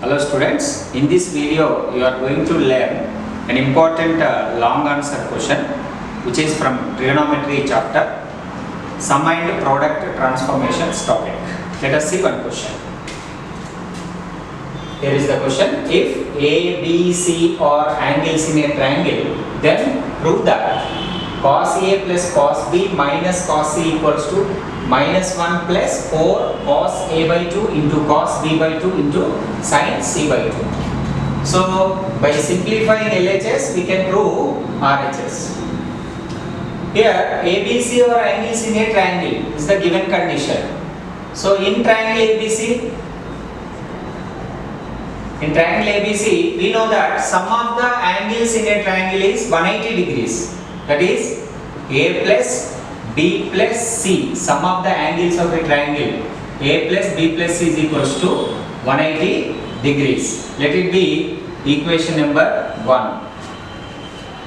Hello students, in this video you are going to learn an important long answer question which is from trigonometry chapter, sum and product transformations topic. Let us see one question. Here is the question: if A, B, C are angles in a triangle, then prove that cos A plus cos B minus cos C equals to minus 1 plus 4 cos A by 2 into cos B by 2 into sin C by 2. So by simplifying LHS we can prove RHS. Here ABC or angles in a triangle is the given condition. So in triangle ABC, we know that sum of the angles in a triangle is 180 degrees. That is A plus B plus C. Sum of the angles of a triangle A plus B plus C is equals to 180 degrees. Let it be equation number 1.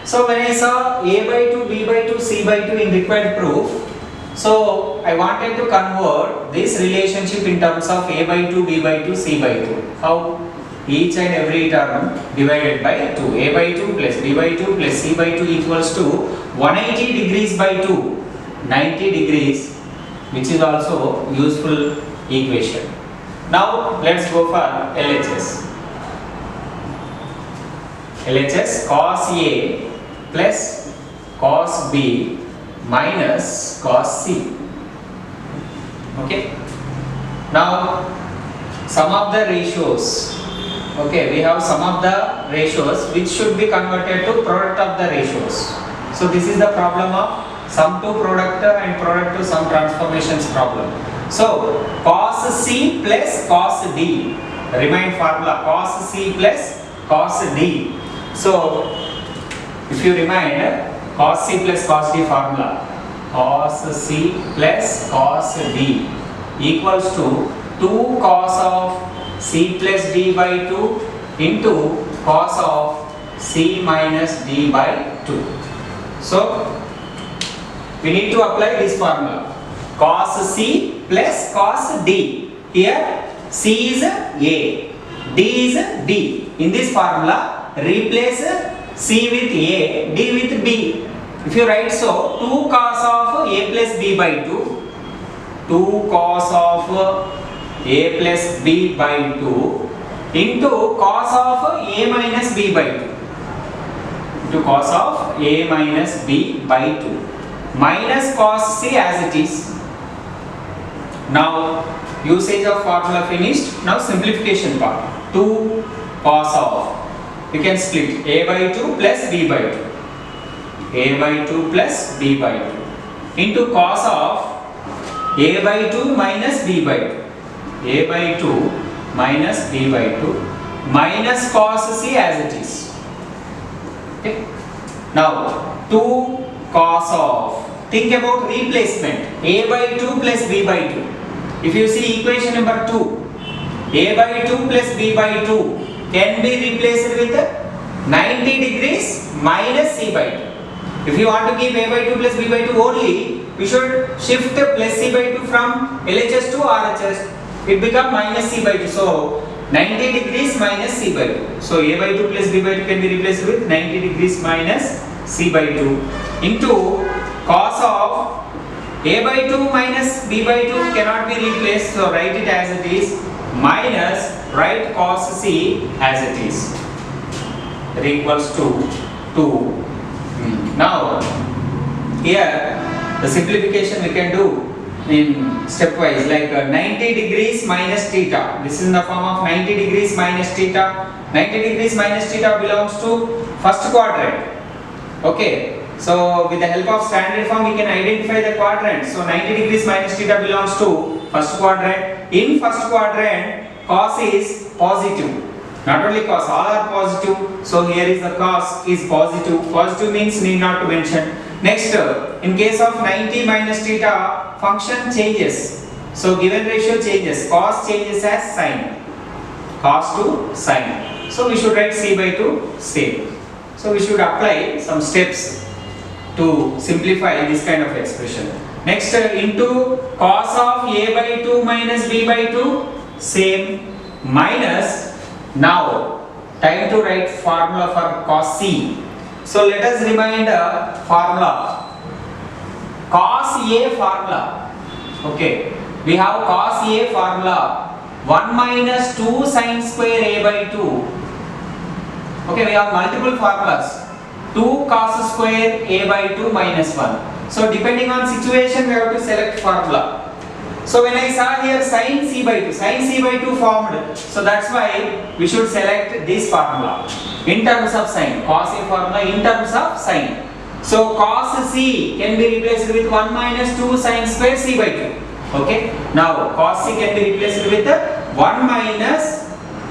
So when I saw A by 2, B by 2, C by 2 in required proof, so I wanted to convert this relationship in terms of A by 2, B by 2, C by 2. How? Each and every term divided by 2. A by 2 plus B by 2 plus C by 2 equals to 180 degrees by 2. 90 degrees, which is also useful equation. Now let's go for LHS. LHS cos A plus cos B minus cos C. Okay. Now sum of the ratios. Okay, we have sum of the ratios which should be converted to product of the ratios. So this is the problem of sum to product and product to sum transformations problem. So cos C plus cos D, remind formula cos C plus cos D. So if you remind cos C plus cos D formula, cos C plus cos D equals to 2 cos of C plus D by 2 into cos of C minus D by 2. So we need to apply this formula, cos C plus cos D. Here C is A, D is D. In this formula replace C with A, D with B. If you write so, 2 cos of A plus B by 2, 2 cos of A plus B by 2 into cos of A minus B by 2, into cos of A minus B by 2 minus cos C as it is. Now usage of formula finished. Now simplification part. 2 cos of, you can split A by 2 plus B by 2, A by 2 plus B by 2 into cos of A by 2 minus B by 2, A by 2 minus B by 2 minus cos C as it is. Okay. Now 2 cos of, think about replacement, A by 2 plus B by 2. If you see equation number 2, A by 2 plus B by 2 can be replaced with 90 degrees minus C by 2. If you want to keep A by 2 plus B by 2 only, we should shift plus C by 2 from LHS to RHS. It becomes minus C by 2. So 90 degrees minus C by 2. So A by 2 plus B by 2 can be replaced with 90 degrees minus C by 2 into cos of A by 2 minus B by 2 cannot be replaced. So write it as it is minus, write cos C as it is. That equals to 2. Now here the simplification we can do in stepwise, like 90 degrees minus theta. This is in the form of 90 degrees minus theta. 90 degrees minus theta belongs to first quadrant. Okay, so with the help of standard form we can identify the quadrant. So 90 degrees minus theta belongs to first quadrant. In first quadrant cos is positive. Not only cos, all are positive. So here is the cos is positive. Positive means need not to mention. Next, in case of 90 minus theta, function changes. So given ratio changes. Cos changes as sin. Cos to sin. So we should write C by 2 same. So we should apply some steps to simplify this kind of expression. Next, into cos of A by 2 minus B by 2 same minus Now, time to write formula for cos C. So let us remind a formula. Cos A formula. Okay, we have cos A formula 1 minus 2 sin square A by 2. Okay, we have multiple formulas. 2 cos square A by 2 minus 1. So depending on situation we have to select formula. So when I saw here sin C by 2 formed. So that's why we should select this formula in terms of sin. Cos A formula in terms of sin. So cos C can be replaced with 1 minus 2 sin square C by 2. Okay. Now cos C can be replaced with 1 minus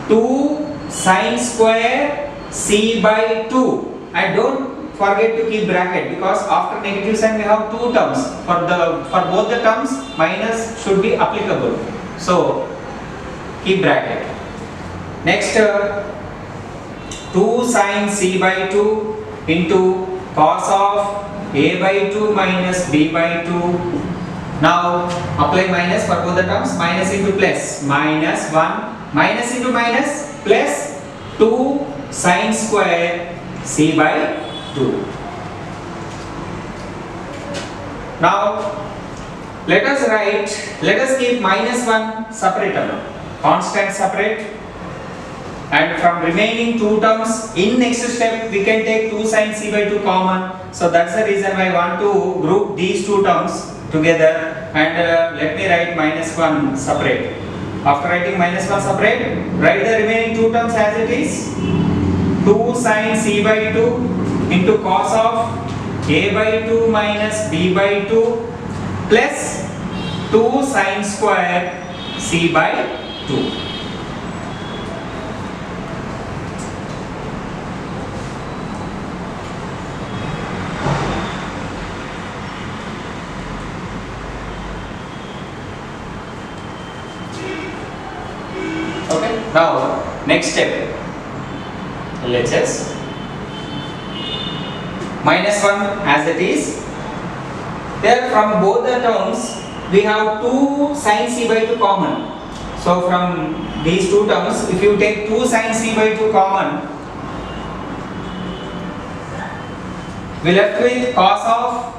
2 sin square C by 2. And don't forget to keep bracket, because after negative sign we have two terms. For both the terms minus should be applicable. So keep bracket. Next 2 sin C by 2 into cos of A by 2 minus B by 2. Now apply minus for both the terms. Minus into plus, minus 1, minus into minus, plus 2 sin square C by 2. Now let us keep minus 1 separate term, constant separate, and from remaining two terms in next step we can take 2 sin C by 2 common. So that's the reason I want to group these two terms together, and let me write minus 1 separate. After writing minus 1 separate, write the remaining two terms as it is. 2 sin C by 2 into cos of A by 2 minus B by 2 plus 2 sin square C by 2. Okay, now next step. LHS minus 1 as it is. There from both the terms we have 2 sin C by 2 common. So from these two terms, if you take 2 sin C by 2 common, we left with cos of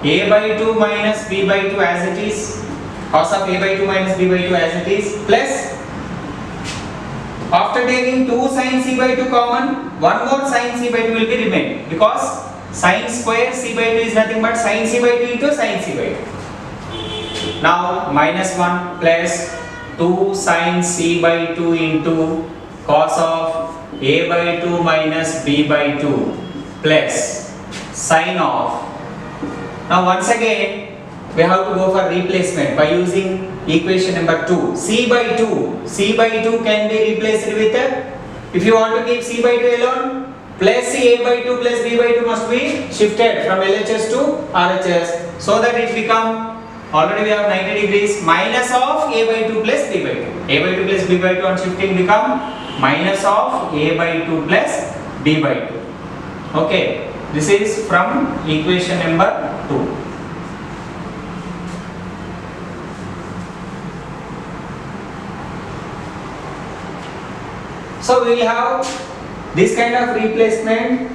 A by 2 minus B by 2 as it is. Cos of A by 2 minus B by 2 as it is, plus after taking 2 sin C by 2 common, one more sin C by 2 will be remain, because sin square C by 2 is nothing but sin C by 2 into sin C by 2. Now minus 1 plus 2 sin C by 2 into cos of A by 2 minus B by 2 plus sin of. Now once again we have to go for replacement by using equation number 2. C by 2 can be replaced with, if you want to keep C by 2 alone, plus A by 2 plus B by 2 must be shifted from LHS to RHS, so that it become, already we have 90 degrees, minus of A by 2 plus B by 2. A by 2 plus B by 2 on shifting become minus of A by 2 plus B by 2. Okay, this is from equation number 2. So we will have this kind of replacement.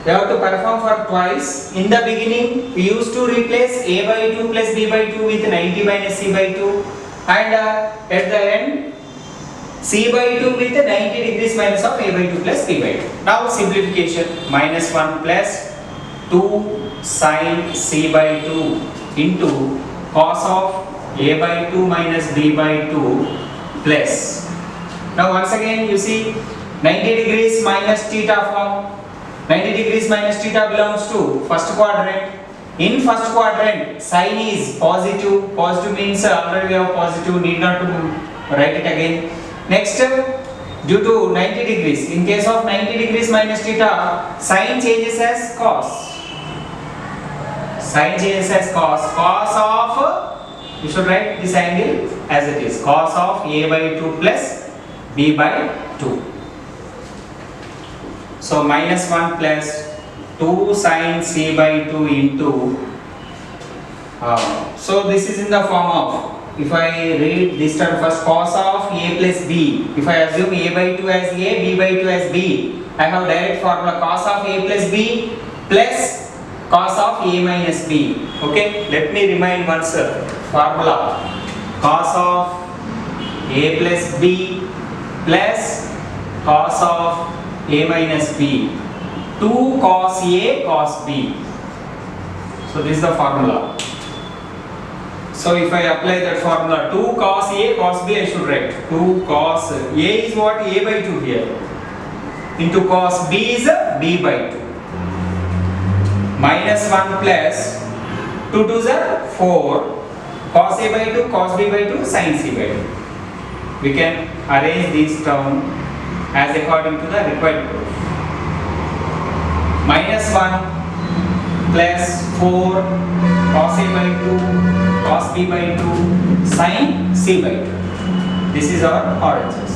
We have to perform for twice. In the beginning, we used to replace A by 2 plus B by 2 with 90 minus C by 2, and at the end, C by 2 with 90 degrees minus of A by 2 plus B by 2. Now simplification, minus 1 plus 2 sin C by 2 into cos of A by 2 minus B by 2 plus. Now once again you see 90 degrees minus theta form. 90 degrees minus theta belongs to first quadrant. In first quadrant sin is positive. Positive means already we have positive, need not to write it again. Next, due to 90 degrees, in case of 90 degrees minus theta, sin changes as cos. Sin changes as cos. Cos of, you should write this angle as it is, cos of A by 2 plus B by 2. So minus 1 plus 2 sin C by 2 into, so this is in the form of if I read this term first, cos of a plus b, if I assume a by 2 as a, b by 2 as b, I have direct formula cos of a plus b plus cos of a minus b. Okay, let me remind once formula cos of a plus b plus cos of a minus b, 2 cos a cos b. So this is the formula. So if I apply that formula 2 cos a cos b, I should write 2 cos a is what, a by 2 here, into cos b is b by 2, minus 1 plus 2 2s are 4, cos a by 2 cos b by 2 sin c by 2. We can arrange this term as according to the required proof. Minus 1 plus 4 cos a by 2 cos b by 2 sin c by 2. This is our RHS.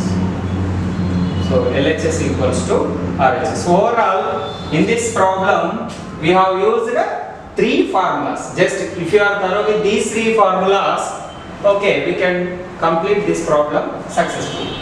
So LHS equals to RHS. Overall, in this problem, we have used 3 formulas. Just if you are thorough with these 3 formulas, okay, we can complete this problem successfully.